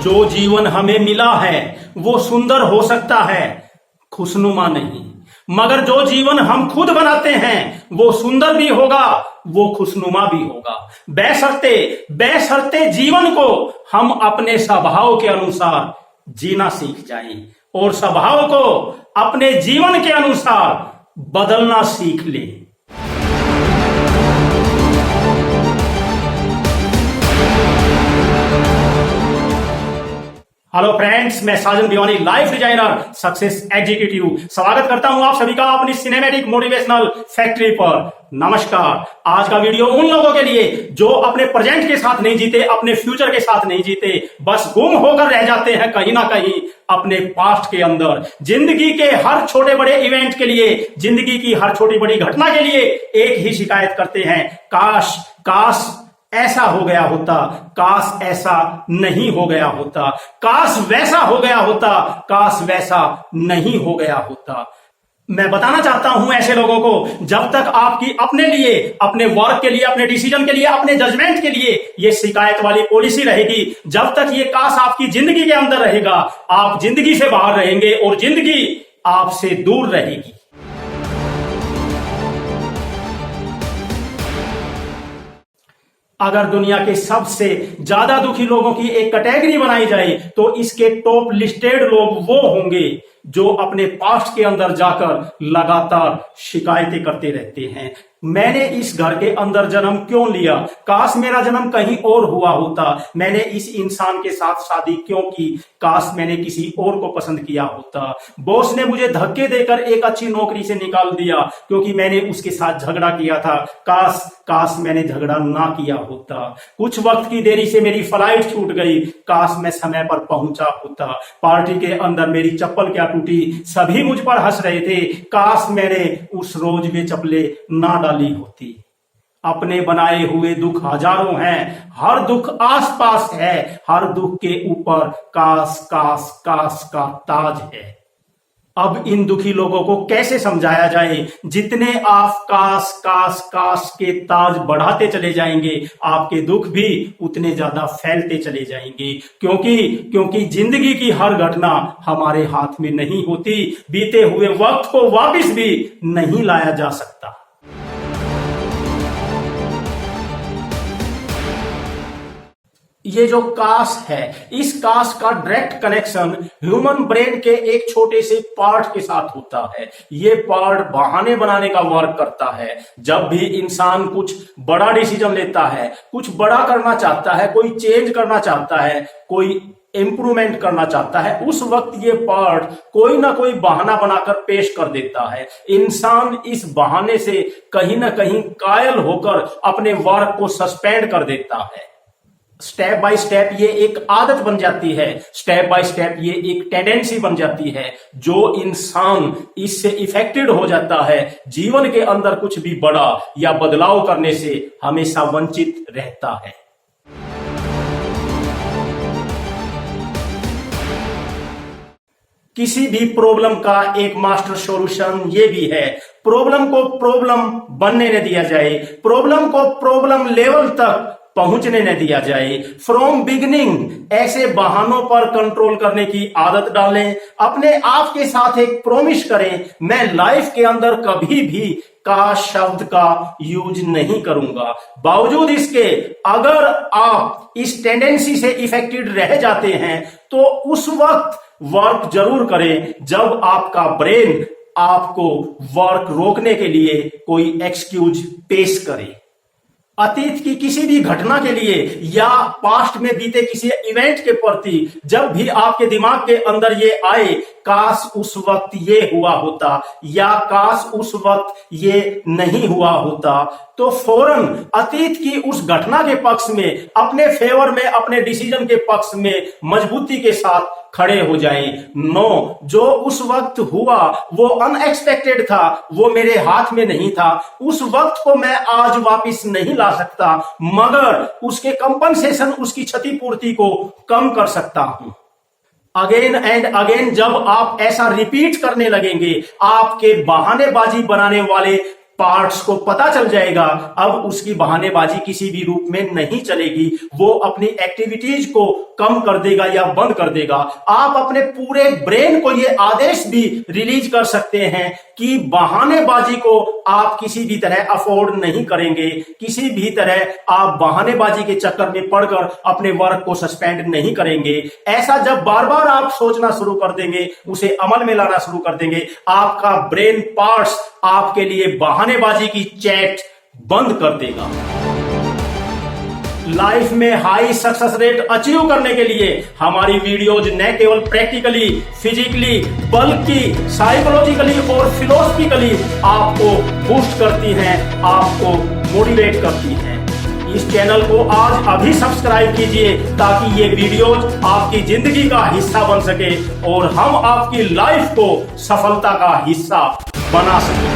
जो जीवन हमें मिला है वो सुंदर हो सकता है, खुशनुमा नहीं। मगर जो जीवन हम खुद बनाते हैं वो सुंदर भी होगा, वो खुशनुमा भी होगा। बेशर्ते जीवन को हम अपने स्वभाव के अनुसार जीना सीख जाएं और स्वभाव को अपने जीवन के अनुसार बदलना सीख लें। हेलो फ्रेंड्स, मैं साजन दीवानी, लाइफ डिजाइनर, सक्सेस एग्जीक्यूटिव, स्वागत करता हूं आप सभी का अपनी सिनेमैटिक मोटिवेशनल फैक्ट्री पर। नमस्कार। आज का वीडियो उन लोगों के लिए जो अपने प्रेजेंट के साथ नहीं जीते, अपने फ्यूचर के साथ नहीं जीते, बस गुम होकर रह जाते हैं कहीं ना कहीं अपने पास्ट के अंदर। जिंदगी के हर छोटे बड़े इवेंट के लिए, जिंदगी की हर छोटी बड़ी घटना के लिए एक ही शिकायत करते हैं, काश ऐसा हो गया होता, काश ऐसा नहीं हो गया होता, काश वैसा हो गया होता, काश वैसा नहीं हो गया होता। मैं बताना चाहता हूं ऐसे लोगों को, जब तक आपकी अपने लिए, अपने वर्क के लिए, अपने डिसीजन के लिए, अपने जजमेंट के लिए ये शिकायत वाली पॉलिसी रहेगी, जब तक ये काश आपकी जिंदगी के अंदर रहेगा, आप जिंदगी से बाहर रहेंगे और जिंदगी आपसे दूर रहेगी। अगर दुनिया के सबसे ज्यादा दुखी लोगों की एक कैटेगरी बनाई जाए तो इसके टॉप लिस्टेड लोग वो होंगे जो अपने पास्ट के अंदर जाकर लगातार शिकायतें करते रहते हैं। मैंने इस घर के अंदर जन्म क्यों लिया, काश मेरा जन्म कहीं और हुआ होता, मैंने इस इंसान के साथ शादी क्यों की, काश मैंने किसी और को पसंद किया होता, बॉस ने मुझे धक्के देकर एक अच्छी नौकरी से निकाल दिया क्योंकि मैंने उसके साथ झगड़ा किया था, काश मैंने झगड़ा ना किया होता, कुछ वक्त की देरी से मेरी फ्लाइट छूट गई, काश मैं समय पर पहुंचा होता, पार्टी के अंदर मेरी चप्पल क्या टूटी, सभी मुझ पर हंस रहे थे, काश मैंने उस रोज में चप्पलें ना डाली होती। अपने बनाए हुए दुख हजारों हैं, हर दुख आसपास है, हर दुख के ऊपर काश का ताज है। अब इन दुखी लोगों को कैसे समझाया जाए? जितने आप काश के ताज बढ़ाते चले जाएंगे, आपके दुख भी उतने ज्यादा फैलते चले जाएंगे, क्योंकि जिंदगी की हर घटना हमारे हाथ में नहीं होती, बीते हुए वक्त को वापस भी नहीं लाया जा सकता। ये जो काश है, इस काश का डायरेक्ट कनेक्शन ह्यूमन ब्रेन के एक छोटे से पार्ट के साथ होता है। ये पार्ट बहाने बनाने का वर्क करता है। जब भी इंसान कुछ बड़ा डिसीजन लेता है, कुछ बड़ा करना चाहता है, कोई चेंज करना चाहता है, कोई इंप्रूवमेंट करना चाहता है, उस वक्त ये पार्ट कोई ना कोई बहाना बनाकर पेश कर देता है। इंसान इस बहाने से कहीं ना कहीं कायल होकर अपने वर्क को सस्पेंड कर देता है। स्टेप बाय स्टेप ये एक आदत बन जाती है, स्टेप बाय स्टेप ये एक टेंडेंसी बन जाती है। जो इंसान इससे इफेक्टेड हो जाता है, जीवन के अंदर कुछ भी बड़ा या बदलाव करने से हमेशा वंचित रहता है। किसी भी प्रॉब्लम का एक मास्टर सॉल्यूशन ये भी है, प्रॉब्लम को प्रॉब्लम बनने न दिया जाए, प्रॉब्लम को प्रॉब्लम लेवल तक पहुंचने न दिया जाए। फ्रॉम बिगिनिंग ऐसे बहानों पर कंट्रोल करने की आदत डालें। अपने आप के साथ एक प्रॉमिस करें, मैं लाइफ के अंदर कभी भी का शब्द का यूज नहीं करूंगा। बावजूद इसके अगर आप इस टेंडेंसी से इफेक्टेड रह जाते हैं तो उस वक्त वर्क जरूर करें जब आपका ब्रेन आपको वर्क रोकने के लिए कोई एक्सक्यूज पेश करे। अतीत की किसी भी घटना के लिए या पास्ट में बीते किसी इवेंट के प्रति जब भी आपके दिमाग के अंदर ये आए, काश उस वक्त ये हुआ होता या काश उस वक्त ये नहीं हुआ होता, तो फौरन अतीत की उस घटना के पक्ष में, अपने फेवर में, अपने डिसीजन के पक्ष में मजबूती के साथ खड़े हो जाएं। नो, जो उस वक्त हुआ वो अनएक्सपेक्टेड था, वो मेरे हाथ में नहीं था, उस वक्त को मैं आज वापस नहीं ला सकता, मगर उसके कंपनसेशन, उसकी क्षतिपूर्ति को कम कर सकता हूं। अगेन एंड अगेन जब आप ऐसा रिपीट करने लगेंगे, आपके बहानेबाजी बनाने वाले पार्ट्स को पता चल जाएगा, अब उसकी बहानेबाजी किसी भी रूप में नहीं चलेगी। वो अपनी एक्टिविटीज को कम कर देगा या बंद कर देगा। आप अपने पूरे ब्रेन को ये आदेश भी रिलीज कर सकते हैं कि बहानेबाजी को आप किसी भी तरह अफोर्ड नहीं करेंगे, किसी भी तरह आप बहानेबाजी के चक्कर में पड़कर अपने वर्क को सस्पेंड नहीं करेंगे। ऐसा जब बार बार आप सोचना शुरू कर देंगे, उसे अमल में लाना शुरू कर देंगे, आपका ब्रेन पार्ट्स आपके लिए बहानेबाजी की चैट बंद कर देगा। लाइफ में हाई सक्सेस रेट अचीव करने के लिए हमारी वीडियोज न केवल प्रैक्टिकली, फिजिकली, बल्कि साइकोलॉजिकली और फिलोसफिकली आपको बूस्ट करती हैं, आपको मोटिवेट करती हैं। इस चैनल को आज अभी सब्सक्राइब कीजिए ताकि ये वीडियोज आपकी जिंदगी का हिस्सा बन सके और हम आपकी लाइफ को सफलता का हिस्सा बना सकें।